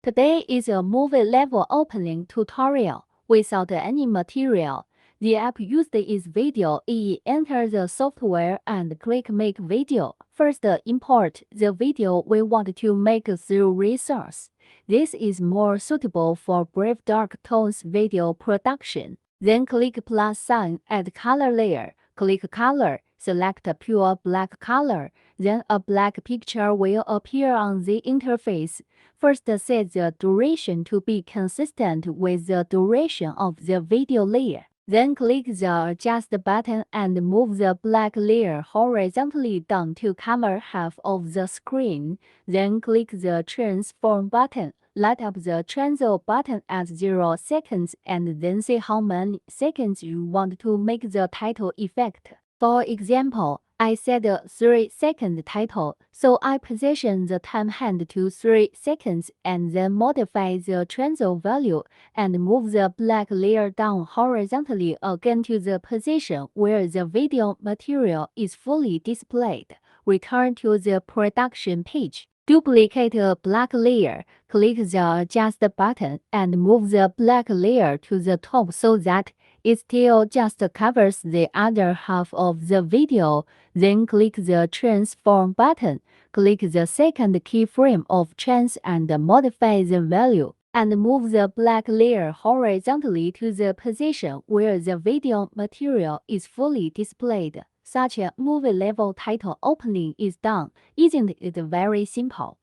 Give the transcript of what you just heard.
Today is a movie level opening tutorial without any material. The app used is VideoAE. Enter the software and click Make Video. First, import the video we want to make through resource. This is more suitable for brief dark tones video production. Then click plus sign, add color layer. Click color, select pure black color. Then a black picture will appear on the interface. First, set the duration to be consistent with the duration of the video layer. Then click the Adjust button and move the black layer horizontally down to cover half of the screen. Then click the Transform button. Light up the Transition button at 0 seconds and then see how many seconds you want to make the title effect. For example, I set a 3-second title, so I position the time hand to 3 seconds and then modify the transition value and move the black layer down horizontally again to the position where the video material is fully displayed. Return to the production page. Duplicate a black layer, click the Adjust button and move the black layer to the top so that it still just covers the other half of the video. Then click the Transform button. Click the second keyframe of trans and modify the value, and move the black layer horizontally to the position where the video material is fully displayed. Such a movie level title opening is done. Isn't it very simple?